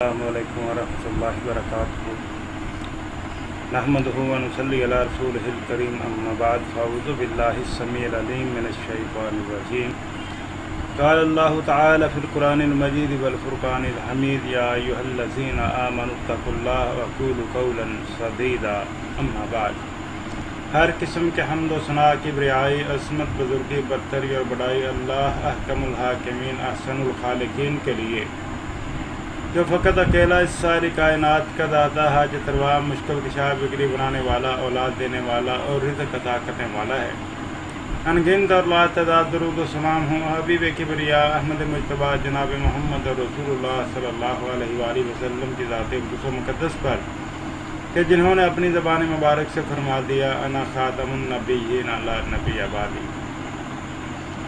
السلام علیکم ورحمۃ اللہ وبرکاتہ نحمدہ ونصلی علی رسولہ الکریم اما بعد فاعوذ باللہ السمیع العلیم من الشیطان الرجیم قال اللہ تعالی فی القرآن المجید والفرقان الحمید یا ایھا الذین آمنوا اتقوا اللہ وقولوا قولا سدیدا اما بعد۔ ہر قسم کے حمد و ثنا، کبریائی، عظمت، بزرگی، برتری اور بڑائی اللہ احکم الحاکمین احسن الخالقین کے لیے، جو فقط اکیلا اس ساری کائنات کا داتا، حاجت روا، مشکل کشا، بگڑی بنانے والا، اولاد دینے والا اور رزق عطا کرنے والا ہے۔ انگنت اور لا تعداد درود و سلام ہوں حبیب کبریا احمد مجتبیٰ جناب محمد اور رسول اللہ صلی اللہ علیہ وآلہ وسلم کی ذات اقدس و مقدس پر، کہ جنہوں نے اپنی زبان مبارک سے فرما دیا انا خاتم النبیین لا نبی بعدی،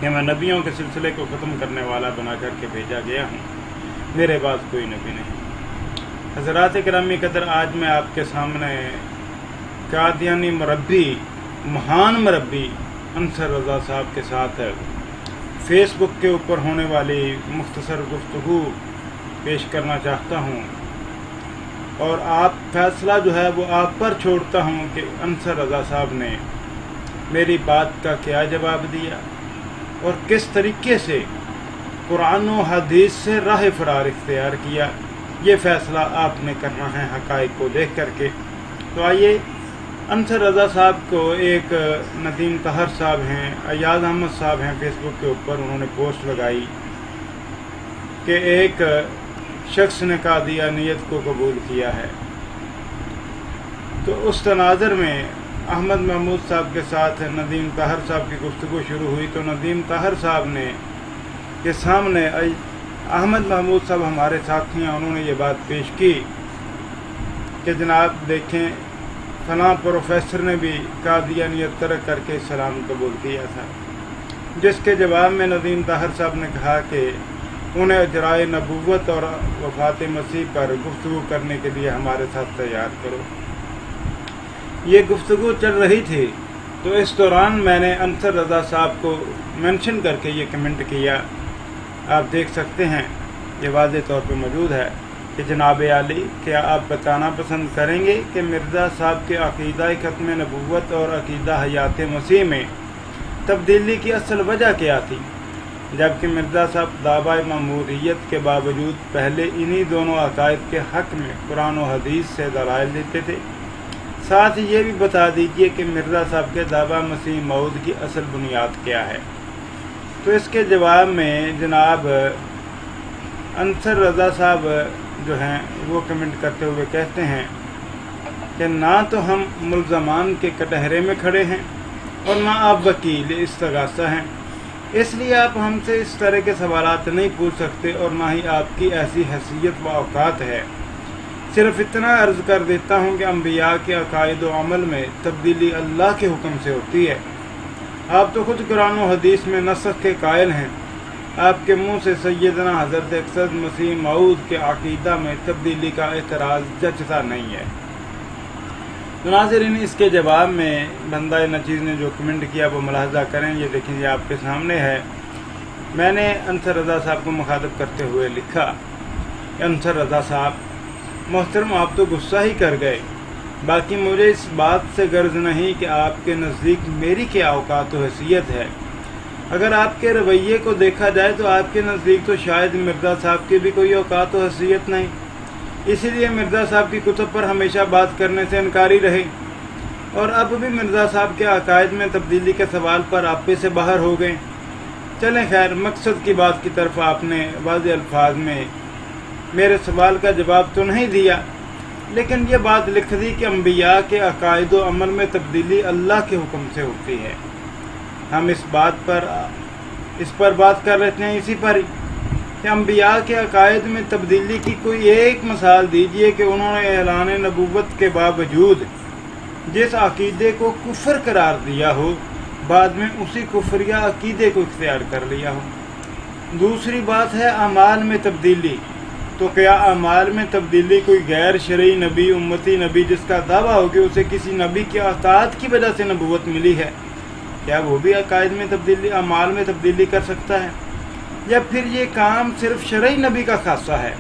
کہ میں نبیوں کے سلسلے کو ختم کرنے والا بنا کر کے بھیجا گیا ہوں، میرے بعد کوئی نبی نہیں۔ حضرات گرامی قدر، آج میں آپ کے سامنے قادیانی مربی، مہان مربی انصر رضا صاحب کے ساتھ فیس بک کے اوپر ہونے والی مختصر گفتگو پیش کرنا چاہتا ہوں، اور آپ فیصلہ جو ہے وہ آپ پر چھوڑتا ہوں کہ انصر رضا صاحب نے میری بات کا کیا جواب دیا اور کس طریقے سے قرآن و حدیث سے راہ فرار اختیار کیا۔ یہ فیصلہ آپ نے کرنا ہے حقائق کو دیکھ کر کے۔ تو آئیے، انصر رضا صاحب کو ایک ندیم طاہر صاحب ہیں، ایاز احمد صاحب ہیں، فیس بک کے اوپر انہوں نے پوسٹ لگائی کہ ایک شخص نے قادیانیت کو قبول کیا ہے۔ تو اس تناظر میں احمد محمود صاحب کے ساتھ ندیم طاہر صاحب کی گفتگو شروع ہوئی، تو ندیم طاہر صاحب نے کے سامنے احمد محمود صاحب ہمارے ساتھی ہیں، انہوں نے یہ بات پیش کی کہ جناب دیکھیں فلاں پروفیسر نے بھی قادیانیت ترک کر کے اسلام قبول کیا تھا، جس کے جواب میں ندیم طاہر صاحب نے کہا کہ انہیں اجرائے نبوت اور وفات مسیح پر گفتگو کرنے کے لیے ہمارے ساتھ تیار کرو۔ یہ گفتگو چل رہی تھی، تو اس دوران میں نے انصر رضا صاحب کو مینشن کر کے یہ کمنٹ کیا، آپ دیکھ سکتے ہیں، یہ واضح طور پہ موجود ہے کہ جناب عالی، کیا آپ بتانا پسند کریں گے کہ مرزا صاحب کے عقیدہ ختم نبوت اور عقیدہ حیات مسیح میں تبدیلی کی اصل وجہ کیا تھی، جبکہ مرزا صاحب دعویٰ معموریت کے باوجود پہلے انہی دونوں عقائد کے حق میں قرآن و حدیث سے دلائل دیتے تھے۔ ساتھ ہی یہ بھی بتا دیجئے کہ مرزا صاحب کے دعویٰ مسیح موعود کی اصل بنیاد کیا ہے۔ تو اس کے جواب میں جناب انصر رضا صاحب جو ہیں وہ کمنٹ کرتے ہوئے کہتے ہیں کہ نہ تو ہم ملزمان کے کٹہرے میں کھڑے ہیں اور نہ آپ وکیل استغاثہ ہیں، اس لیے آپ ہم سے اس طرح کے سوالات نہیں پوچھ سکتے اور نہ ہی آپ کی ایسی حیثیت و اوقات ہے۔ صرف اتنا عرض کر دیتا ہوں کہ انبیاء کے عقائد و عمل میں تبدیلی اللہ کے حکم سے ہوتی ہے۔ آپ تو خود قرآن و حدیث میں نسخ کے قائل ہیں، آپ کے منہ سے سیدنا حضرت اقدس مسیح موعود کے عقیدہ میں تبدیلی کا اعتراض جچتا نہیں ہے۔ تو ناظرین، اس کے جواب میں بندہ نچیز نے جو کمنٹ کیا وہ ملاحظہ کریں، یہ دیکھیں یہ آپ کے سامنے ہے۔ میں نے انصر رضا صاحب کو مخاطب کرتے ہوئے لکھا کہ انصر رضا صاحب محترم، آپ تو غصہ ہی کر گئے، باقی مجھے اس بات سے غرض نہیں کہ آپ کے نزدیک میری کیا اوقات و حیثیت ہے۔ اگر آپ کے رویے کو دیکھا جائے تو آپ کے نزدیک تو شاید مرزا صاحب کی بھی کوئی اوقات و حیثیت نہیں، اسی لیے مرزا صاحب کی کتب پر ہمیشہ بات کرنے سے انکاری رہے، اور اب بھی مرزا صاحب کے عقائد میں تبدیلی کے سوال پر آپ پہ سے باہر ہو گئے۔ چلیں خیر، مقصد کی بات کی طرف آپ نے واضح الفاظ میں میرے سوال کا جواب تو نہیں دیا، لیکن یہ بات لکھ دی کہ انبیاء کے عقائد و عمل میں تبدیلی اللہ کے حکم سے ہوتی ہے۔ ہم اس پر بات کر لیتے ہیں اسی پر ہی کہ انبیاء کے عقائد میں تبدیلی کی کوئی ایک مثال دیجئے کہ انہوں نے اعلان نبوت کے باوجود جس عقیدے کو کفر قرار دیا ہو، بعد میں اسی کفریہ عقیدے کو اختیار کر لیا ہو۔ دوسری بات ہے اعمال میں تبدیلی، تو کیا اعمال میں تبدیلی کوئی غیر شرعی نبی، امتی نبی جس کا دعویٰ ہو کہ اسے کسی نبی کی اطاعت کی وجہ سے نبوت ملی ہے، کیا وہ بھی عقائد میں تبدیلی، اعمال میں تبدیلی کر سکتا ہے؟ یا پھر یہ کام صرف شرعی نبی کا خاصہ ہے؟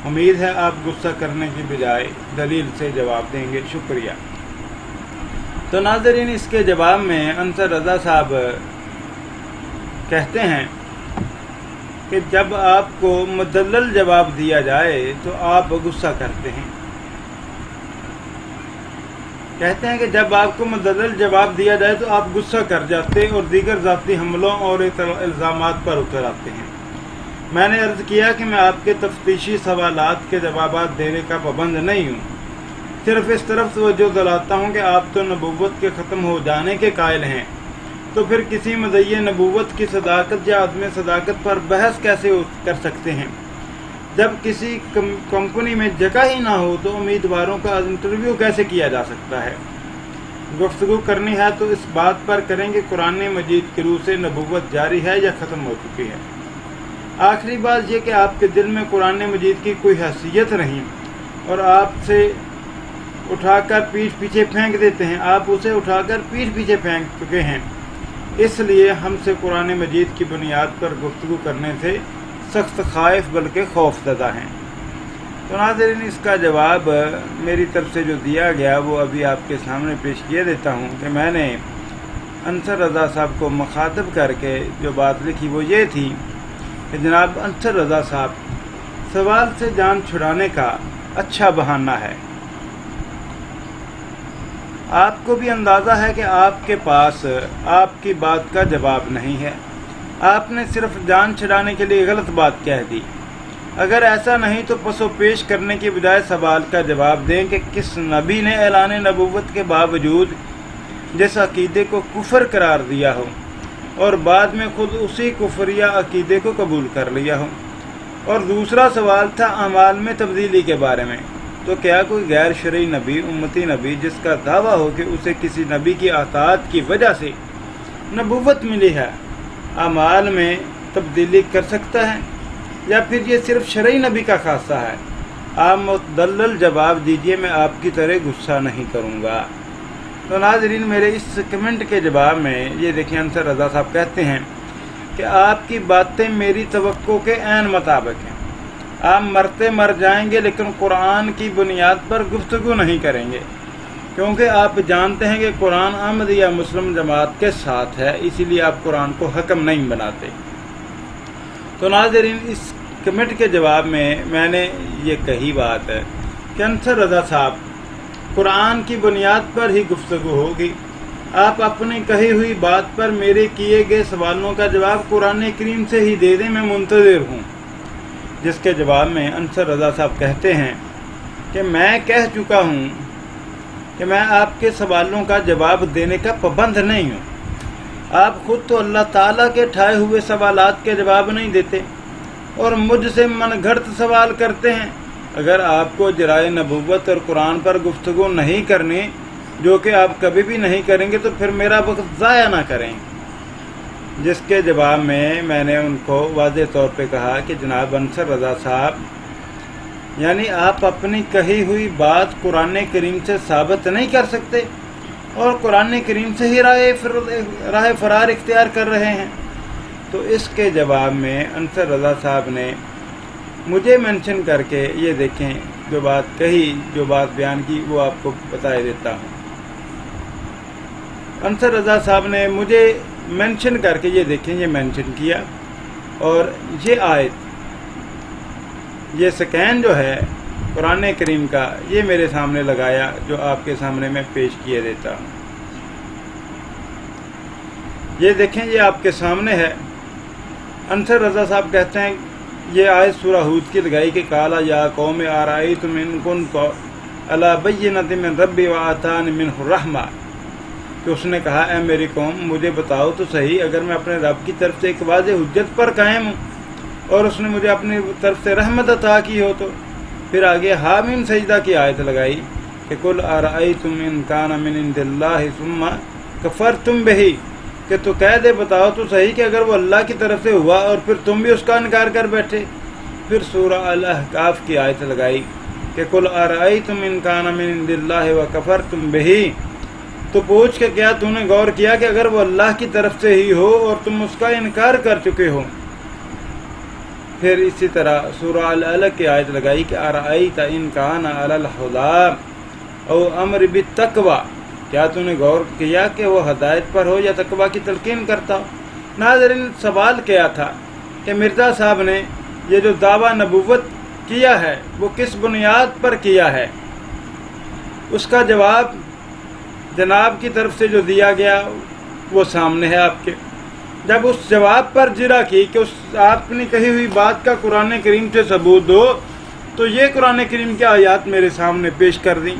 امید ہے آپ غصہ کرنے کی بجائے دلیل سے جواب دیں گے. شکریہ. تو ناظرین، اس کے جواب میں انصر رضا صاحب کہتے ہیں کہ جب آپ کو مدلل جواب دیا جائے تو آپ غصہ کرتے ہیں. کہتے ہیں کہ جب آپ کو مدلل جواب دیا جائے تو آپ غصہ کر جاتے اور دیگر ذاتی حملوں اور الزامات پر اتر آتے ہیں. میں نے عرض کیا کہ میں آپ کے تفتیشی سوالات کے جوابات دینے کا پابند نہیں ہوں، صرف اس طرف توجہ دلاتا ہوں کہ آپ تو نبوت کے ختم ہو جانے کے قائل ہیں، تو پھر کسی مدعی نبوت کی صداقت یا عدم صداقت پر بحث کیسے کر سکتے ہیں؟ جب کسی کمپنی میں جگہ ہی نہ ہو تو امیدواروں کا انٹرویو کیسے کیا جا سکتا ہے؟ گفتگو کرنی ہے تو اس بات پر کریں کہ قرآن مجید کی روح سے نبوت جاری ہے یا ختم ہو چکی ہے. آخری بات یہ کہ آپ کے دل میں قرآن مجید کی کوئی حیثیت نہیں اور آپ سے اٹھا کر پیٹھ پیچھے پھینک دیتے ہیں. آپ اسے اٹھا کر پیٹھ پیچھے پھینک چکے ہیں، اس لیے ہم سے قرآن مجید کی بنیاد پر گفتگو کرنے سے سخت خائف بلکہ خوف زدہ ہیں. تو ناظرین، اس کا جواب میری طرف سے جو دیا گیا وہ ابھی آپ کے سامنے پیش کیے دیتا ہوں کہ میں نے انصر رضا صاحب کو مخاطب کر کے جو بات لکھی وہ یہ تھی کہ جناب انصر رضا صاحب، سوال سے جان چھڑانے کا اچھا بہانہ ہے. آپ کو بھی اندازہ ہے کہ آپ کے پاس آپ کی بات کا جواب نہیں ہے. آپ نے صرف جان چھڑانے کے لیے غلط بات کہہ دی. اگر ایسا نہیں تو پس و پیش کرنے کی بجائے سوال کا جواب دیں کہ کس نبی نے اعلان نبوت کے باوجود جس عقیدے کو کفر قرار دیا ہو اور بعد میں خود اسی کفریہ عقیدے کو قبول کر لیا ہو. اور دوسرا سوال تھا اعمال میں تبدیلی کے بارے میں. تو کیا کوئی غیر شرعی نبی، امتی نبی، جس کا دعویٰ ہو کہ اسے کسی نبی کی اطاعت کی وجہ سے نبوت ملی ہے، اعمال میں تبدیلی کر سکتا ہے، یا پھر یہ صرف شرعی نبی کا خاصہ ہے؟ آپ مدلل جواب دیجئے، میں آپ کی طرح غصہ نہیں کروں گا. تو ناظرین، میرے اس کمنٹ کے جواب میں یہ دیکھیں، انصر رضا صاحب کہتے ہیں کہ آپ کی باتیں میری توقع کے عین مطابق ہیں. آپ مرتے مر جائیں گے لیکن قرآن کی بنیاد پر گفتگو نہیں کریں گے، کیونکہ آپ جانتے ہیں کہ قرآن احمدیہ مسلم جماعت کے ساتھ ہے، اسی لیے آپ قرآن کو حکم نہیں بناتے. تو ناظرین، اس کمنٹ کے جواب میں نے یہ کہی بات ہے کہ انصر رضا صاحب، قرآن کی بنیاد پر ہی گفتگو ہوگی. آپ اپنی کہی ہوئی بات پر میرے کیے گئے سوالوں کا جواب قرآن کریم سے ہی دے دیں، میں منتظر ہوں. جس کے جواب میں انصر رضا صاحب کہتے ہیں کہ میں کہہ چکا ہوں کہ میں آپ کے سوالوں کا جواب دینے کا پابند نہیں ہوں. آپ خود تو اللہ تعالیٰ کے ٹھائے ہوئے سوالات کے جواب نہیں دیتے اور مجھ سے من گھڑت سوال کرتے ہیں. اگر آپ کو جرائے نبوت اور قرآن پر گفتگو نہیں کرنی، جو کہ آپ کبھی بھی نہیں کریں گے، تو پھر میرا وقت ضائع نہ کریں. جس کے جواب میں نے ان کو واضح طور پہ کہا کہ جناب انصر رضا صاحب، یعنی آپ اپنی کہی ہوئی بات قرآن کریم سے ثابت نہیں کر سکتے اور قرآن کریم سے ہی راہ فرار اختیار کر رہے ہیں. تو اس کے جواب میں انصر رضا صاحب نے مجھے مینشن کر کے یہ دیکھیں جو بات کہی، جو بات بیان کی، وہ آپ کو بتا دیتا ہوں. انصر رضا صاحب نے مجھے مینشن کر کے یہ دیکھیں، یہ مینشن کیا اور یہ آیت، یہ سکین جو ہے قرآن کریم کا، یہ میرے سامنے لگایا، جو آپ کے سامنے میں پیش کیے دیتا ہوں. یہ دیکھیں، یہ آپ کے سامنے ہے. انصر رضا صاحب کہتے ہیں یہ آیت سورہ ہود کی لگائی کہ قالا یا قوم ارأیتم ان کنت علی بینۃ من ربی وآتانی منہ الرحمہ، کہ اس نے کہا اے میری قوم، مجھے بتاؤ تو صحیح، اگر میں اپنے رب کی طرف سے ایک واضح حجت پر قائم ہوں اور اس نے مجھے اپنی طرف سے رحمت عطا کی ہو تو. پھر آگے حامیم سجدہ کی آیت لگائی کہ قل ارأیتم ان کان من عند اللہ ثم کفرتم بہ، کہ تو کہہ دے، بتاؤ تو صحیح کہ اگر وہ اللہ کی طرف سے ہوا اور پھر تم بھی اس کا انکار کر بیٹھے. پھر سورہ الاحقاف کی آیت لگائی کہ قل ارأیتم ان کان من عند اللہ وکفرتم بہ، تو پوچھ کے کیا تو نے غور کیا کہ اگر وہ اللہ کی طرف سے ہی ہو اور تم اس کا انکار کر چکے ہو. پھر اسی طرح سورہ العلق کی آیت لگائی کہ ارأیت ان کان علی الہدی او امر بالتقوی، کیا تو نے غور کیا کہ وہ ہدایت پر ہو یا تقوی کی تلقین کرتا ہو؟ ناظرین، سوال کیا تھا کہ مرزا صاحب نے یہ جو دعویٰ نبوت کیا ہے وہ کس بنیاد پر کیا ہے؟ اس کا جواب جناب کی طرف سے جو دیا گیا وہ سامنے ہے آپ کے۔ جب اس جواب پر جرا کی کہ اس آپ نے کہی ہوئی بات کا قرآن کریم سے ثبوت دو، تو یہ قرآن کریم کی آیات میرے سامنے پیش کر دیں۔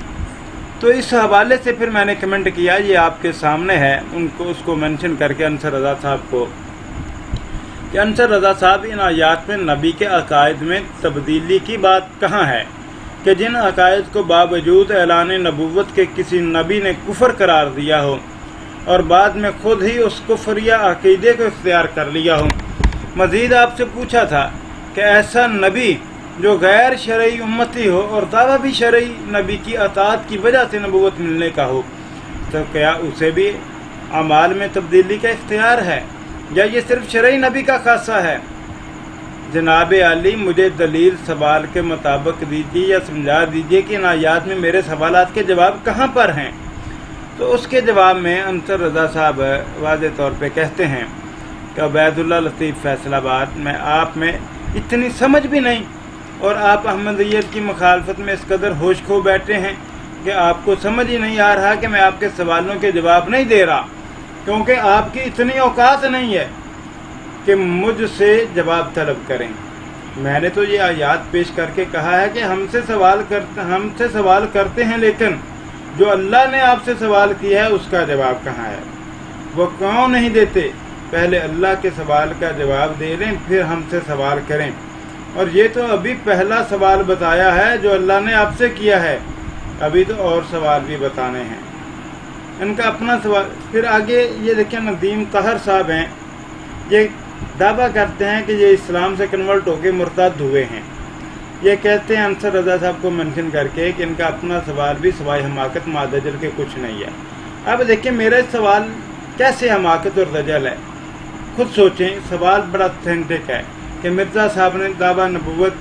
تو اس حوالے سے پھر میں نے کمنٹ کیا، یہ آپ کے سامنے ہے، اس کو مینشن کر کے انصر رضا صاحب کو، کہ انصر رضا صاحب ان آیات میں نبی کے عقائد میں تبدیلی کی بات کہاں ہے کہ جن عقائد کو باوجود اعلان نبوت کے کسی نبی نے کفر قرار دیا ہو اور بعد میں خود ہی اس کفریہ عقیدے کو اختیار کر لیا ہو۔ مزید آپ سے پوچھا تھا کہ ایسا نبی جو غیر شرعی امتی ہو اور دعویٰ بھی شرعی نبی کی اطاعت کی وجہ سے نبوت ملنے کا ہو، تو کیا اسے بھی اعمال میں تبدیلی کا اختیار ہے یا یہ صرف شرعی نبی کا خاصہ ہے؟ جناب عالی، مجھے دلیل سوال کے مطابق دیجیے یا سمجھا دیجیے کہ ان آیات میں میرے سوالات کے جواب کہاں پر ہیں۔ تو اس کے جواب میں انصر رضا صاحب واضح طور پہ کہتے ہیں کہ عبید اللہ لطیف فیصل آباد میں آپ میں اتنی سمجھ بھی نہیں، اور آپ احمدیت کی مخالفت میں اس قدر ہوش کھو بیٹھے ہیں کہ آپ کو سمجھ ہی نہیں آ رہا کہ میں آپ کے سوالوں کے جواب نہیں دے رہا، کیونکہ آپ کی اتنی اوقات نہیں ہے کہ مجھ سے جواب طلب کریں۔ میں نے تو یہ آیات پیش کر کے کہا ہے کہ ہم سے سوال کرتے ہیں، لیکن جو اللہ نے آپ سے سوال کیا ہے اس کا جواب کہاں ہے؟ وہ کیوں نہیں دیتے؟ پہلے اللہ کے سوال کا جواب دے لیں، پھر ہم سے سوال کریں۔ اور یہ تو ابھی پہلا سوال بتایا ہے جو اللہ نے آپ سے کیا ہے، ابھی تو اور سوال بھی بتانے ہیں۔ ان کا اپنا سوال پھر آگے یہ دیکھیں، ندیم طاہر صاحب ہیں، یہ دعویٰ کرتے ہیں کہ یہ اسلام سے کنورٹ ہو کے مرتد ہوئے ہیں۔ یہ کہتے ہیں انصر رضا صاحب کو منشن کر کے کہ ان کا اپنا سوال بھی سوائے حماقت مع دجل کے کچھ نہیں ہے۔ اب دیکھیں میرا سوال کیسے حماقت اور دجل ہے، خود سوچیں۔ سوال بڑا اتھینٹک ہے کہ مرزا صاحب نے دعویٰ نبوت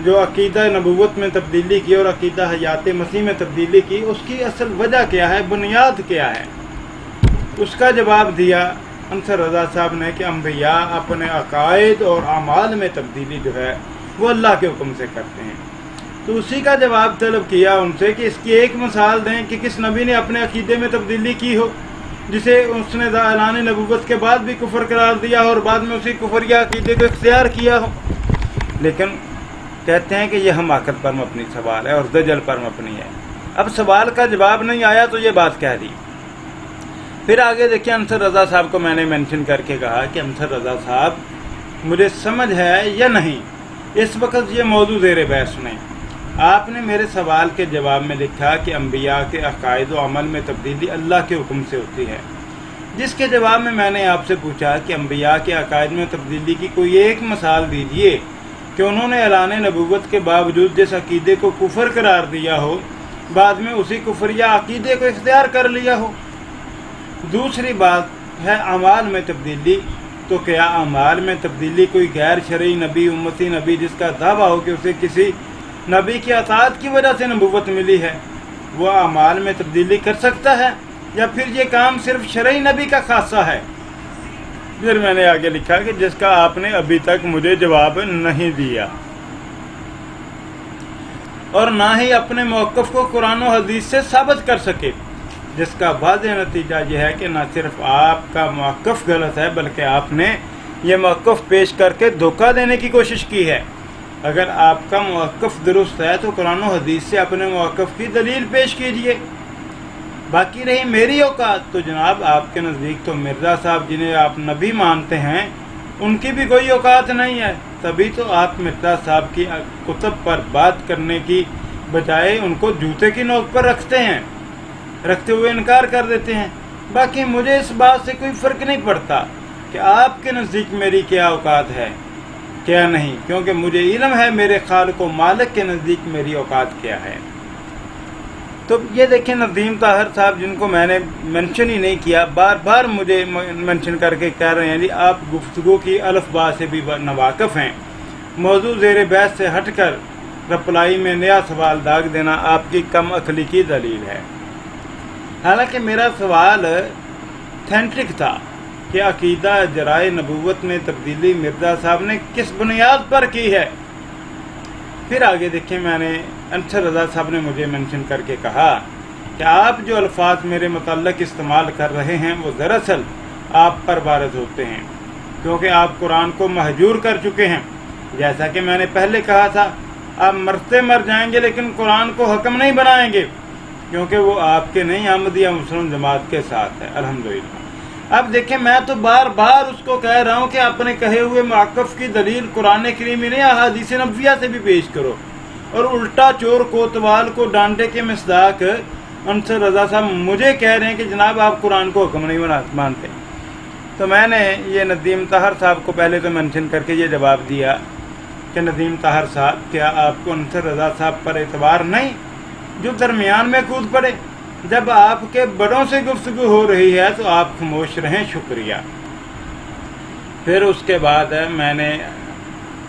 جو عقیدہ نبوت میں تبدیلی کی اور عقیدہ حیات مسیح میں تبدیلی کی، اس کی اصل وجہ کیا ہے، بنیاد کیا ہے؟ اس کا جواب دیا انصر رضا صاحب نے کہ انبیاء اپنے عقائد اور اعمال میں تبدیلی جو ہے وہ اللہ کے حکم سے کرتے ہیں۔ تو اسی کا جواب طلب کیا ان سے کہ اس کی ایک مثال دیں کہ کس نبی نے اپنے عقیدے میں تبدیلی کی ہو جسے اس نے اعلان نبوت کے بعد بھی کفر قرار دیا ہو اور بعد میں اسی کفریہ عقیدے کو اختیار کیا ہو۔ لیکن کہتے ہیں کہ یہ حماقت پر مبنی سوال ہے اور دجل پر مبنی ہے۔ اب سوال کا جواب نہیں آیا تو یہ بات کہہ دی۔ پھر آگے دیکھیں، انصر رضا صاحب کو میں نے مینشن کر کے کہا کہ انصر رضا صاحب مجھے سمجھ ہے یا نہیں، اس وقت یہ موضوع زیر بحث نہیں۔ آپ نے میرے سوال کے جواب میں لکھا کہ انبیاء کے عقائد و عمل میں تبدیلی اللہ کے حکم سے ہوتی ہے، جس کے جواب میں نے آپ سے پوچھا کہ انبیاء کے عقائد میں تبدیلی کی کوئی ایک مثال دیجئے کہ انہوں نے اعلان نبوت کے باوجود جس عقیدے کو کفر قرار دیا ہو بعد میں اسی کفریہ عقیدے کو اختیار کر لیا ہو۔ دوسری بات ہے اعمال میں تبدیلی، تو کیا اعمال میں تبدیلی کوئی غیر شرعی نبی، امتی نبی جس کا دعویٰ ہو کہ اسے کسی نبی کی اطاعت کی وجہ سے نبوت ملی ہے، وہ اعمال میں تبدیلی کر سکتا ہے یا پھر یہ کام صرف شرعی نبی کا خاصہ ہے؟ پھر میں نے آگے لکھا کہ جس کا آپ نے ابھی تک مجھے جواب نہیں دیا اور نہ ہی اپنے موقف کو قرآن و حدیث سے ثابت کر سکے، جس کا واضح نتیجہ یہ ہے کہ نہ صرف آپ کا موقف غلط ہے بلکہ آپ نے یہ موقف پیش کر کے دھوکہ دینے کی کوشش کی ہے۔ اگر آپ کا موقف درست ہے تو قرآن و حدیث سے اپنے موقف کی دلیل پیش کیجیے۔ باقی رہی میری اوقات، تو جناب آپ کے نزدیک تو مرزا صاحب جنہیں آپ نبی مانتے ہیں ان کی بھی کوئی اوقات نہیں ہے، تبھی تو آپ مرزا صاحب کی کتب پر بات کرنے کی بجائے ان کو جوتے کی نوک پر رکھتے ہوئے انکار کر دیتے ہیں۔ باقی مجھے اس بات سے کوئی فرق نہیں پڑتا کہ آپ کے نزدیک میری کیا اوقات ہے کیا نہیں، کیونکہ مجھے علم ہے میرے خالق و مالک کے نزدیک میری اوقات کیا ہے۔ تو یہ دیکھیں ندیم طاہر صاحب جن کو میں نے منشن ہی نہیں کیا، بار بار مجھے منشن کر کے کہہ رہے ہیں جی آپ گفتگو کی الف با سے بھی ناواقف ہیں، موضوع زیر بحث سے ہٹ کر رپلائی میں نیا سوال داغ دینا آپ کی کم عقلی کی دلیل ہے۔ حالانکہ میرا سوال تھینٹک تھا کہ عقیدہ جرائے نبوت میں تبدیلی مرزا صاحب نے کس بنیاد پر کی ہے۔ پھر آگے دیکھیں میں نے انصر رضا صاحب نے مجھے منشن کر کے کہا کہ آپ جو الفاظ میرے متعلق استعمال کر رہے ہیں وہ دراصل آپ پر وارد ہوتے ہیں، کیونکہ آپ قرآن کو مہجور کر چکے ہیں۔ جیسا کہ میں نے پہلے کہا تھا، آپ مرتے مر جائیں گے لیکن قرآن کو حکم نہیں بنائیں گے، کیونکہ وہ آپ کے نہیں احمدیہ مسلم جماعت کے ساتھ ہے۔ الحمدللہ۔ اب دیکھیں میں تو بار بار اس کو کہہ رہا ہوں کہ اپنے کہے ہوئے موقف کی دلیل قرآن کریم میں احادیث نبویہ سے بھی پیش کرو، اور الٹا چور کوتوال کو ڈانٹے کے مصداق انصر رضا صاحب مجھے کہہ رہے ہیں کہ جناب آپ قرآن کو حکم نہیں مانتے۔ تو میں نے یہ ندیم طاہر صاحب کو پہلے تو منشن کر کے یہ جواب دیا کہ ندیم طاہر صاحب کیا آپ کو انصر رضا صاحب پر اعتبار نہیں جو درمیان میں کود پڑے؟ جب آپ کے بڑوں سے گفتگو ہو رہی ہے تو آپ خاموش رہیں، شکریہ۔ پھر اس کے بعد میں نے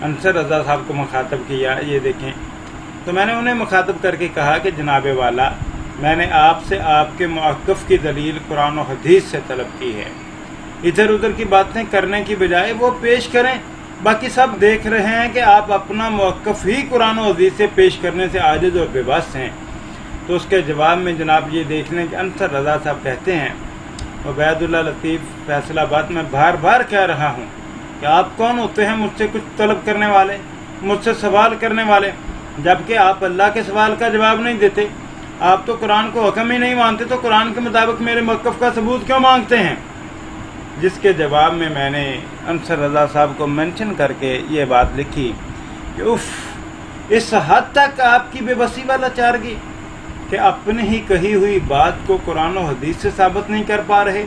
انصر رضا صاحب کو مخاطب کیا، یہ دیکھیں، تو میں نے انہیں مخاطب کر کے کہا کہ جناب والا میں نے آپ سے آپ کے موقف کی دلیل قرآن و حدیث سے طلب کی ہے، ادھر ادھر کی باتیں کرنے کی بجائے وہ پیش کریں۔ باقی سب دیکھ رہے ہیں کہ آپ اپنا موقف ہی قرآن و حدیث سے پیش کرنے سے عاجز اور بے بس ہیں۔ تو اس کے جواب میں جناب یہ دیکھ لیں کہ انصر رضا صاحب کہتے ہیں، عبید اللہ لطیف فیصل آباد میں بار بار کہہ رہا ہوں کہ آپ کون ہوتے ہیں مجھ سے کچھ طلب کرنے والے، مجھ سے سوال کرنے والے، جبکہ آپ اللہ کے سوال کا جواب نہیں دیتے، آپ تو قرآن کو حکم ہی نہیں مانتے، تو قرآن کے مطابق میرے موقف کا ثبوت کیوں مانگتے ہیں؟ جس کے جواب میں نے انصر رضا صاحب کو منشن کر کے یہ بات لکھی کہ اس حد تک آپ کی بے بسی والا چارگی کہ اپنی ہی کہی ہوئی بات کو قرآن و حدیث سے ثابت نہیں کر پا رہے۔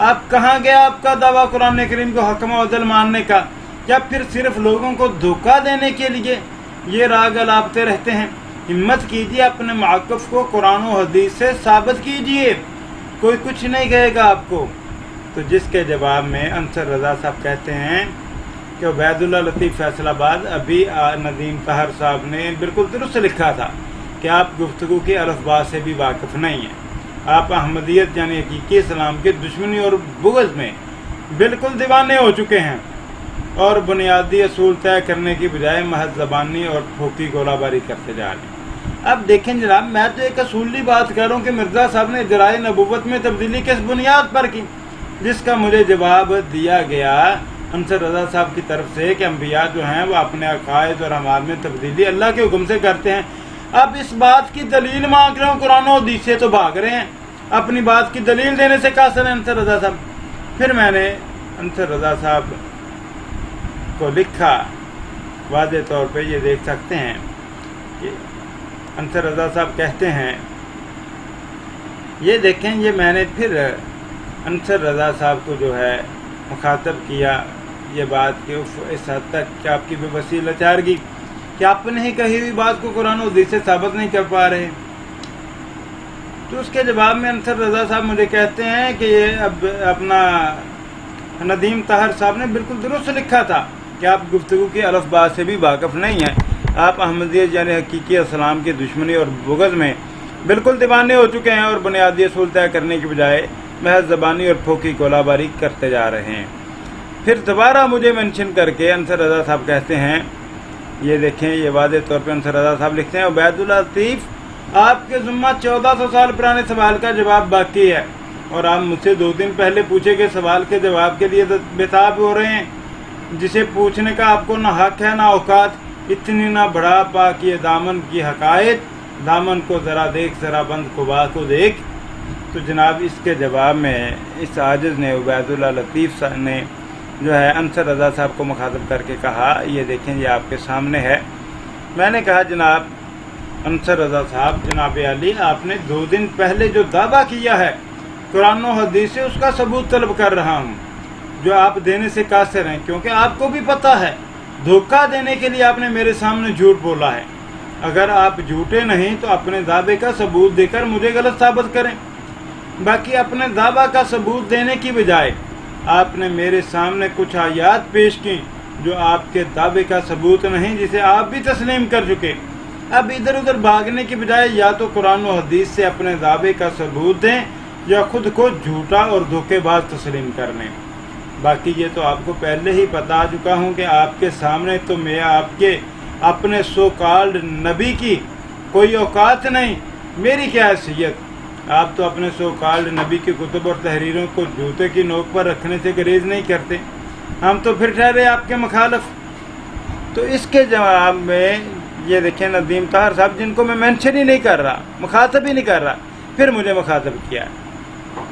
آپ کہاں گیا آپ کا دعویٰ قرآن کریم کو حکم و عدل ماننے کا، یا پھر صرف لوگوں کو دھوکہ دینے کے لیے یہ راگ الاپتے رہتے ہیں؟ ہمت کیجیے، اپنے موقف کو قرآن و حدیث سے ثابت کیجیے، کوئی کچھ نہیں کہے گا آپ کو۔ تو جس کے جواب میں انصر رضا صاحب کہتے ہیں کہ عبید اللہ لطیف فیصل آباد ابھی ندیم طاہر صاحب نے بالکل درست لکھا تھا کہ آپ گفتگو کی الف با سے بھی واقف نہیں ہیں، آپ احمدیت یعنی حقیقی اسلام کی دشمنی اور بغض میں بالکل دیوانے ہو چکے ہیں، اور بنیادی اصول طے کرنے کی بجائے محض زبانی اور پھوکی گولہ باری کرتے جا رہے ہیں۔ اب دیکھیں جناب، میں تو ایک اصولی بات کر رہا ہوں کہ مرزا صاحب نے جرائے نبوت میں تبدیلی کس بنیاد پر کی، جس کا مجھے جواب دیا گیا انصر رضا صاحب کی طرف سے کہ انبیاء جو ہیں وہ اپنے عقائد اور اعمال میں تبدیلی اللہ کے حکم سے کرتے ہیں۔ اب اس بات کی دلیل مانگ رہے ہوں قرآن و حدیث سے، تو بھاگ رہے ہیں، اپنی بات کی دلیل دینے سے قاصر ہیں انصر رضا صاحب۔ پھر میں نے انصر رضا صاحب کو لکھا، واضح طور پہ یہ دیکھ سکتے ہیں کہ انصر رضا صاحب کہتے ہیں، یہ دیکھیں، یہ میں نے پھر انصر رضا صاحب کو جو ہے مخاطب کیا یہ بات کہ اس حد تک کہ آپ کی بے بسی لاچارگی کہ آپ نے ہی کہی ہوئی بات کو قرآن و حدیث سے ثابت نہیں کر پا رہے۔ تو اس کے جواب میں انصر رضا صاحب مجھے کہتے ہیں کہ یہ اب اپنا ندیم طاہر صاحب نے بالکل درست لکھا تھا کہ آپ گفتگو کی الف با سے بھی واقف نہیں ہیں، آپ احمدیت یعنی حقیقی اسلام کی دشمنی اور بغض میں بالکل دیوانے ہو چکے ہیں، اور بنیادی اصول طے کرنے کی بجائے محض زبانی اور پھوکی گولہ باری کرتے جا رہے ہیں۔ پھر دوبارہ مجھے منشن کر کے انصر رضا صاحب کہتے ہیں، یہ دیکھیں، یہ واضح طور پہ انصر رضا صاحب لکھتے ہیں، عبید اللہ لطیف آپ کے ذمہ 1400 سال پرانے سوال کا جواب باقی ہے، اور آپ مجھ سے 2 دن پہلے پوچھے گئے سوال کے جواب کے لیے بےتاب ہو رہے ہیں، جسے پوچھنے کا آپ کو نہ حق ہے نہ اوقات، اتنی نہ بڑھا پاک یہ دامن کی حقائق، دامن کو ذرا دیکھ ذرا بند قبا کو دیکھ۔ تو جناب اس کے جواب میں اس عاجز نے عبید اللہ لطیف نے جو ہے انصر رضا صاحب کو مخاطب کر کے کہا، یہ دیکھیں یہ آپ کے سامنے ہے، میں نے کہا جناب انصر رضا صاحب، جناب علی، آپ نے 2 دن پہلے جو دعویٰ کیا ہے قرآن و حدیث سے، اس کا ثبوت طلب کر رہا ہوں جو آپ دینے سے قاصر ہیں، کیونکہ آپ کو بھی پتہ ہے دھوکہ دینے کے لیے آپ نے میرے سامنے جھوٹ بولا ہے، اگر آپ جھوٹے نہیں تو اپنے دعوے کا ثبوت دے کر مجھے غلط ثابت کریں۔ باقی اپنے دعویٰ کا ثبوت دینے کی بجائے آپ نے میرے سامنے کچھ آیات پیش کی جو آپ کے دعوے کا ثبوت نہیں، جسے آپ بھی تسلیم کر چکے۔ اب ادھر ادھر بھاگنے کی بجائے یا تو قرآن و حدیث سے اپنے دعوے کا ثبوت دیں یا خود کو جھوٹا اور دھوکے باز تسلیم کر لیں۔ باقی یہ تو آپ کو پہلے ہی بتا چکا ہوں کہ آپ کے سامنے تو میں آپ کے اپنے سو کالڈ نبی کی کوئی اوقات نہیں، میری کیا حیثیت۔ آپ تو اپنے سو کالڈ نبی کی کتب اور تحریروں کو جوتے کی نوک پر رکھنے سے گریز نہیں کرتے، ہم تو پھر ٹھہرے آپ کے مخالف۔ تو اس کے جواب میں یہ دیکھیں ندیم طاہر صاحب، جن کو میں مینشن ہی نہیں کر رہا، مخاطب ہی نہیں کر رہا، پھر مجھے مخاطب کیا۔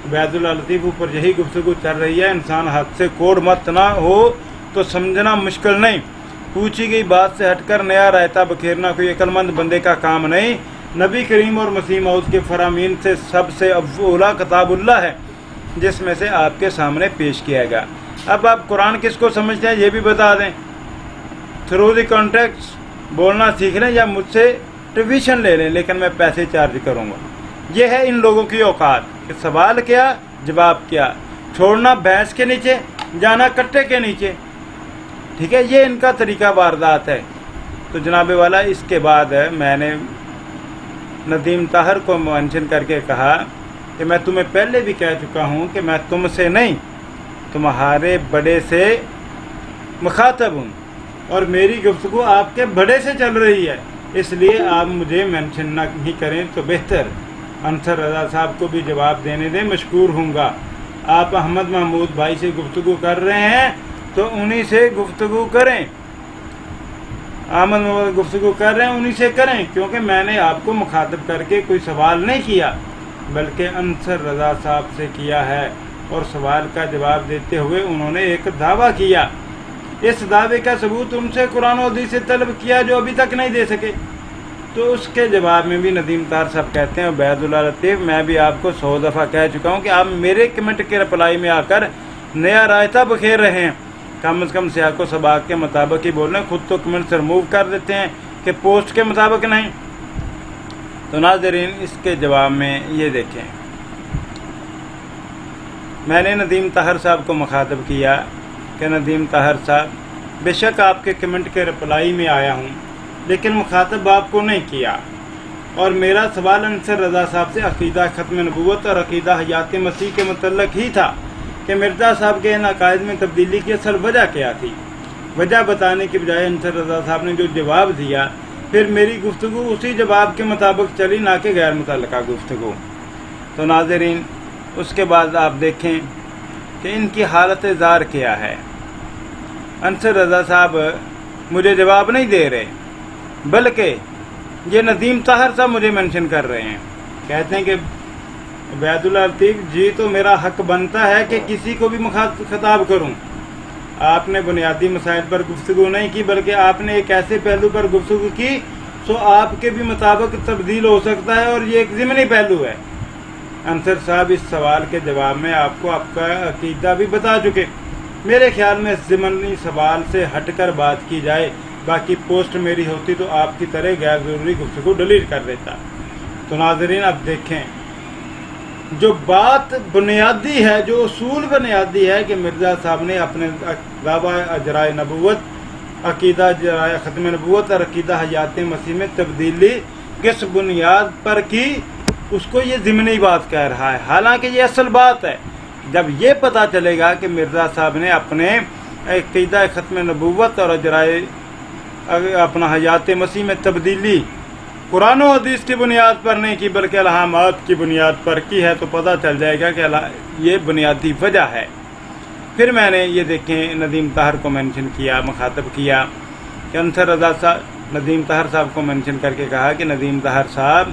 عبید اللہ لطیف اوپر یہی گفتگو چل رہی ہے، انسان حد سے کوڑ مت نہ ہو تو سمجھنا مشکل نہیں، پوچھی گئی بات سے ہٹ کر نیا رائتا بکھیرنا کوئی عقل مند بندے کا کام نہیں۔ نبی کریم اور مسیح موعود کے فرامین سے سب سے اولا کتاب اللہ ہے، جس میں سے آپ کے سامنے پیش کیا گا۔ اب آپ قرآن کس کو سمجھتے ہیں یہ بھی بتا دیں، تھرو دی کانٹیکٹس بولنا سیکھ لیں یا مجھ سے ٹیوشن لے لیں، لیکن میں پیسے چارج کروں گا۔ یہ ہے ان لوگوں کی اوقات کہ سوال کیا جواب کیا، چھوڑنا بھینس کے نیچے جانا کٹے کے نیچے، ٹھیک ہے، یہ ان کا طریقہ واردات ہے۔ تو جناب والا اس کے بعد میں نے ندیم طاہر کو مینشن کر کے کہا کہ میں تمہیں پہلے بھی کہہ چکا ہوں کہ میں تم سے نہیں تمہارے بڑے سے مخاطب ہوں، اور میری گفتگو آپ کے بڑے سے چل رہی ہے، اس لیے آپ مجھے مینشن نہ ہی کریں تو بہتر۔ انصر رضا صاحب کو بھی جواب دینے دیں، مشکور ہوں گا۔ آپ احمد محمود بھائی سے گفتگو کر رہے ہیں تو انہی سے گفتگو کریں، احمد محمود گفتگو کر رہے ہیں انہی سے کریں، کیونکہ میں نے آپ کو مخاطب کر کے کوئی سوال نہیں کیا بلکہ انصر رضا صاحب سے کیا ہے، اور سوال کا جواب دیتے ہوئے انہوں نے ایک دعویٰ کیا، اس دعوے کا ثبوت ان سے قرآن و حدیث سے طلب کیا جو ابھی تک نہیں دے سکے۔ تو اس کے جواب میں بھی ندیم طاہر صاحب کہتے ہیں عبید اللہ لطیف، میں بھی آپ کو 100 دفعہ کہہ چکا ہوں کہ آپ میرے کمنٹ کے رپلائی میں آ کر نیا رائتا بکھیر رہے ہیں، کم از کم سیاق و سباق کے مطابق ہی بول رہے ہیں، خود تو کمنٹ سے ریموو کر دیتے ہیں کہ پوسٹ کے مطابق نہیں۔ تو ناظرین اس کے جواب میں یہ دیکھیں، میں نے ندیم طاہر صاحب کو مخاطب کیا کہ ندیم طاہر صاحب، بے شک آپ کے کمنٹ کے رپلائی میں آیا ہوں لیکن مخاطب آپ کو نہیں کیا، اور میرا سوال انصر رضا صاحب سے عقیدہ ختم نبوت اور عقیدہ حیات مسیح کے متعلق ہی تھا کہ مرزا صاحب کے ان عقائد میں تبدیلی کی اصل وجہ کیا تھی۔ وجہ بتانے کی بجائے انصر رضا صاحب نے جو جواب دیا، پھر میری گفتگو اسی جواب کے مطابق چلی، نہ کہ غیر متعلقہ گفتگو۔ تو ناظرین اس کے بعد آپ دیکھیں کہ ان کی حالت زار کیا ہے۔ انصر رضا صاحب مجھے جواب نہیں دے رہے، بلکہ یہ ندیم طاہر صاحب مجھے مینشن کر رہے ہیں، کہتے ہیں کہ عبید اللہ لطیف جی تو میرا حق بنتا ہے کہ کسی کو بھی خطاب کروں۔ آپ نے بنیادی مسائل پر گفتگو نہیں کی بلکہ آپ نے ایک ایسے پہلو پر گفتگو کی سو آپ کے بھی مطابق تبدیل ہو سکتا ہے، اور یہ ایک ضمنی پہلو ہے۔ انصر صاحب اس سوال کے جواب میں آپ کو آپ کا عقیدہ بھی بتا چکے۔ میرے خیال میں اس ضمنی سوال سے ہٹ کر بات کی جائے، باقی پوسٹ میری ہوتی تو آپ کی طرح غیر ضروری گفتگو ڈیلیٹ کر دیتا۔ تو ناظرین اب دیکھیں، جو بات بنیادی ہے، جو اصول بنیادی ہے کہ مرزا صاحب نے اپنے دعویٰ اجرائے نبوت، عقیدہ اجرائے ختم نبوت اور عقیدہ حیات مسیح میں تبدیلی کس بنیاد پر کی، اس کو یہ ضمنی بات کہہ رہا ہے، حالانکہ یہ اصل بات ہے۔ جب یہ پتہ چلے گا کہ مرزا صاحب نے اپنے عقیدہ ختم نبوت اور اجرائے اپنا حیات مسیح میں تبدیلی قرآن و حدیث کی بنیاد پر نہیں کی بلکہ الہامات کی بنیاد پر کی ہے، تو پتہ چل جائے گا کہ یہ بنیادی وجہ ہے۔ پھر میں نے یہ دیکھیں ندیم طاہر کو مینشن کیا، مخاطب کیا کہ انصر رضا صاحب، ندیم طاہر صاحب کو مینشن کر کے کہا کہ ندیم طاہر صاحب،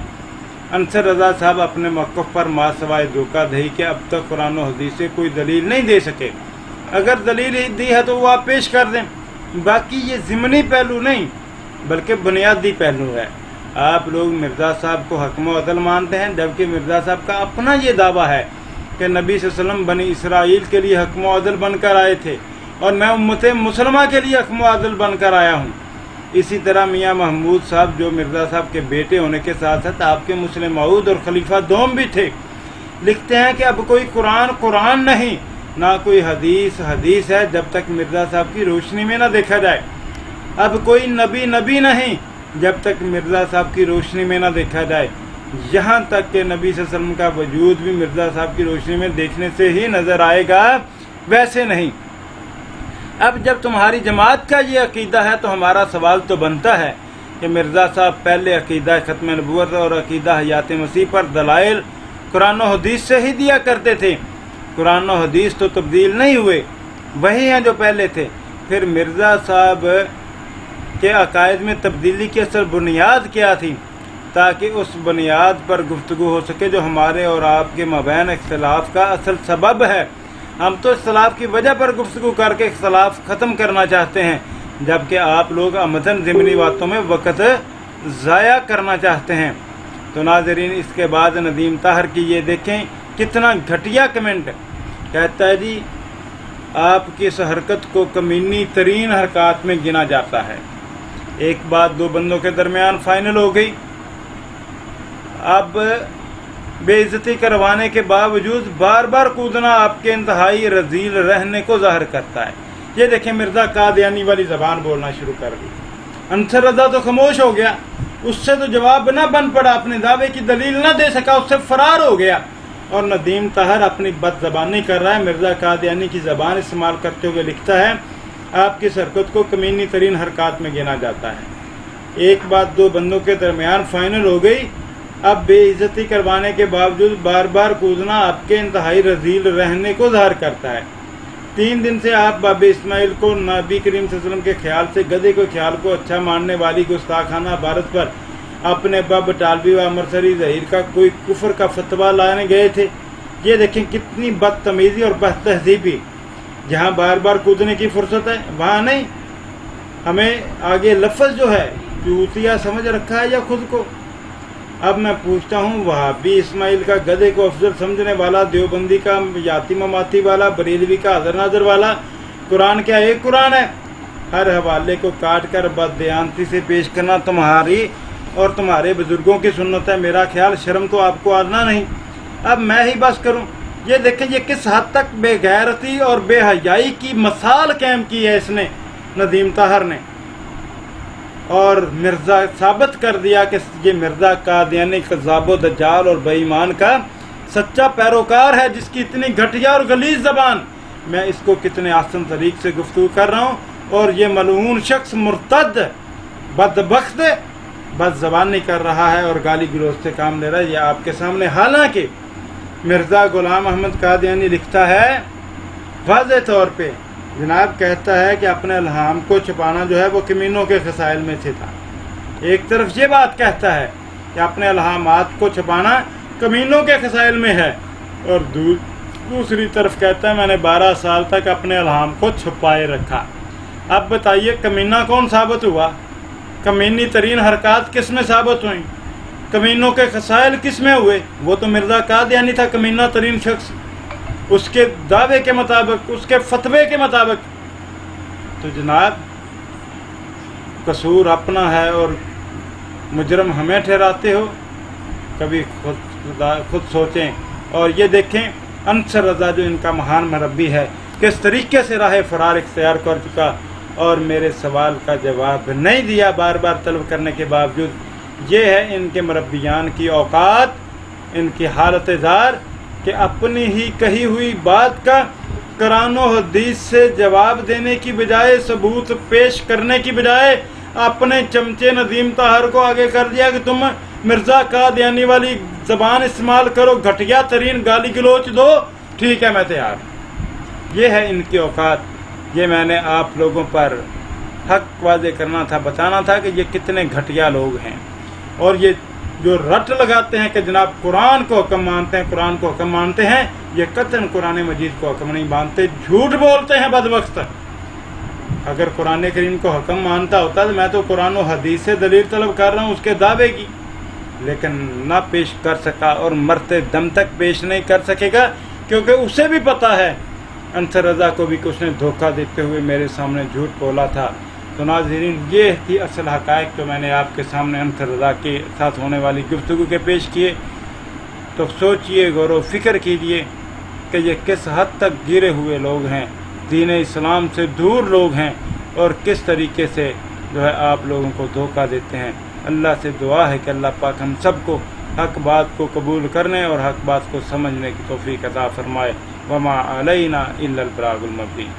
انصر رضا صاحب اپنے موقف پر ما سوائے دھوکہ دہی کے اب تک قرآن و حدیث سے کوئی دلیل نہیں دے سکے، اگر دلیل دی ہے تو وہ آپ پیش کر دیں، باقی یہ ضمنی پہلو نہیں بلکہ بنیادی پہلو ہے۔ آپ لوگ مرزا صاحب کو حکم و عدل مانتے ہیں، جبکہ مرزا صاحب کا اپنا یہ دعویٰ ہے کہ نبی صلی اللہ علیہ وسلم بنی اسرائیل کے لیے حکم و عدل بن کر آئے تھے، اور میں امت مسلمہ کے لیے حکم و عدل بن کر آیا ہوں۔ اسی طرح میاں محمود صاحب جو مرزا صاحب کے بیٹے ہونے کے ساتھ ساتھ آپ کے مسلم معود اور خلیفہ دوم بھی تھے، لکھتے ہیں کہ اب کوئی قرآن نہیں، نہ کوئی حدیث ہے جب تک مرزا صاحب کی روشنی میں نہ دیکھا جائے۔ اب کوئی نبی نہیں جب تک مرزا صاحب کی روشنی میں نہ دیکھا جائے، یہاں تک کہ نبی صلی اللہ علیہ وسلم کا وجود بھی مرزا صاحب کی روشنی میں دیکھنے سے ہی نظر آئے گا، ویسے نہیں۔ اب جب تمہاری جماعت کا یہ عقیدہ ہے تو ہمارا سوال تو بنتا ہے کہ مرزا صاحب پہلے عقیدہ ختم نبوت اور عقیدہ حیات مسیح پر دلائل قرآن و حدیث سے ہی دیا کرتے تھے۔ قرآن و حدیث تو تبدیل نہیں ہوئے، وہی ہیں جو پہلے تھے۔ پھر مرزا صاحب کے عقائد میں تبدیلی کی اصل بنیاد کیا تھی، تاکہ اس بنیاد پر گفتگو ہو سکے جو ہمارے اور آپ کے مابین اختلاف کا اصل سبب ہے۔ ہم تو اختلاف کی وجہ پر گفتگو کر کے اختلاف ختم کرنا چاہتے ہیں، جبکہ آپ لوگ عمدن ضمنی باتوں میں وقت ضائع کرنا چاہتے ہیں۔ تو ناظرین، اس کے بعد ندیم طاہر کی یہ دیکھیں کتنا گھٹیا کمنٹ، کہتا ہے جی آپ کی اس حرکت کو کمینی ترین حرکات میں گنا جاتا ہے۔ ایک بات دو بندوں کے درمیان فائنل ہو گئی، اب بے عزتی کروانے کے باوجود بار بار کودنا آپ کے انتہائی رذیل رہنے کو ظاہر کرتا ہے۔ یہ دیکھیں مرزا قادیانی والی زبان بولنا شروع کر دی۔ انصر رضا تو خاموش ہو گیا، اس سے تو جواب نہ بن پڑا، اپنے دعوے کی دلیل نہ دے سکا، اس سے فرار ہو گیا۔ اور ندیم طاہر اپنی بد زبانی کر رہا ہے، مرزا قادیانی کی زبان استعمال کرتے ہوئے لکھتا ہے آپ کی حرکت کو کمینی ترین حرکات میں گنا جاتا ہے۔ ایک بات دو بندوں کے درمیان فائنل ہو گئی، اب بے عزتی کروانے کے باوجود بار بار کودنا آپ کے انتہائی رذیل رہنے کو ظاہر کرتا ہے۔ 3 دن سے آپ باب اسماعیل کو نبی کریم صلی اللہ علیہ وسلم کے خیال سے گدھے کے خیال کو اچھا ماننے والی گستاخانہ عبارت پر اپنے باب ٹالوی و امرسری ظہیر کا کوئی کفر کا فتویٰ لانے گئے تھے۔ یہ دیکھیں کتنی بدتمیزی اور بد تہذیبی، جہاں بار بار کودنے کی فرصت ہے وہاں نہیں۔ ہمیں آگے لفظ جو ہے چوتیا سمجھ رکھا ہے یا خود کو؟ اب میں پوچھتا ہوں، وہابی اسماعیل کا گدھے کو افضل سمجھنے والا، دیوبندی کا یاتی مماتی والا، بریلوی کا حاضر ناظر والا، قرآن کیا ایک قرآن ہے؟ ہر حوالے کو کاٹ کر بددیانتی سے پیش کرنا تمہاری اور تمہارے بزرگوں کی سنت ہے۔ میرا خیال شرم تو آپ کو آنا نہیں۔ اب میں ہی بس کروں؟ یہ دیکھیں یہ کس حد تک بے غیرتی اور بے حیائی کی مثال قائم کی ہے اس نے، ندیم طاہر نے، اور مرزا ثابت کر دیا کہ یہ مرزا قادیانی کذاب و دجال اور بے ایمان کا سچا پیروکار ہے، جس کی اتنی گھٹیا اور غلیظ زبان۔ میں اس کو کتنے آسان طریق سے گفتگو کر رہا ہوں، اور یہ ملعون شخص مرتد بدبخت بد زبانی کر رہا ہے اور گالی گلوچ سے کام لے رہا ہے، یہ آپ کے سامنے۔ حالانکہ مرزا غلام احمد قادیانی لکھتا ہے واضح طور پہ، جناب کہتا ہے کہ اپنے الہام کو چھپانا جو ہے وہ کمینوں کے خصائل میں سے تھا۔ ایک طرف یہ بات کہتا ہے کہ اپنے الہامات کو چھپانا کمینوں کے خصائل میں ہے، اور دوسری طرف کہتا ہے میں نے 12 سال تک اپنے الہام کو چھپائے رکھا۔ اب بتائیے کمینہ کون ثابت ہوا؟ کمینی ترین حرکات کس میں ثابت ہوئیں؟ کمینوں کے خصائل کس میں ہوئے؟ وہ تو مرزا قادیانی تھا کمینہ ترین شخص، اس کے دعوے کے مطابق، اس کے فتوے کے مطابق۔ تو جناب قصور اپنا ہے اور مجرم ہمیں ٹھہراتے ہو، کبھی خود سوچیں۔ اور یہ دیکھیں انصر رضا جو ان کا مہان مربی ہے، کس طریقے سے راہ فرار اختیار کر چکا اور میرے سوال کا جواب نہیں دیا بار بار طلب کرنے کے باوجود۔ یہ ہے ان کے مربیان کی اوقات، ان کی حالت زار، کہ اپنی ہی کہی ہوئی بات کا قرآن و حدیث سے جواب دینے کی بجائے، ثبوت پیش کرنے کی بجائے، اپنے چمچے ندیم طاہر کو آگے کر دیا کہ تم مرزا قادیانی والی زبان استعمال کرو، گھٹیا ترین گالی گلوچ دو، ٹھیک ہے میں تیار۔ یہ ہے ان کی اوقات۔ یہ میں نے آپ لوگوں پر حق واضح کرنا تھا، بتانا تھا کہ یہ کتنے گھٹیا لوگ ہیں، اور یہ جو رٹ لگاتے ہیں کہ جناب قرآن کو حکم مانتے ہیں، قرآن کو حکم مانتے ہیں، یہ قطعاً قرآن مجید کو حکم نہیں مانتے، جھوٹ بولتے ہیں بدبخت۔ اگر قرآن کریم کو حکم مانتا ہوتا تو میں تو قرآن و حدیث سے دلیل طلب کر رہا ہوں اس کے دعوے کی، لیکن نہ پیش کر سکا اور مرتے دم تک پیش نہیں کر سکے گا، کیونکہ اسے بھی پتا ہے انصر رضا کو بھی کہ اس نے دھوکہ دیتے ہوئے میرے سامنے جھوٹ بولا تھا، تو ناظرین یہ تھی اصل حقائق جو میں نے آپ کے سامنے انصر رضا کے ساتھ ہونے والی گفتگو کے پیش کیے. تو سوچئے، غور و فکر کیجئے کہ یہ کس حد تک گرے ہوئے لوگ ہیں، دین اسلام سے دور لوگ ہیں، اور کس طریقے سے جو ہے آپ لوگوں کو دھوکہ دیتے ہیں. اللہ سے دعا ہے کہ اللہ پاک ہم سب کو حق بات کو قبول کرنے اور حق بات کو سمجھنے کی توفیق عطا فرمائے. وما علینا الا البلاغ المبین.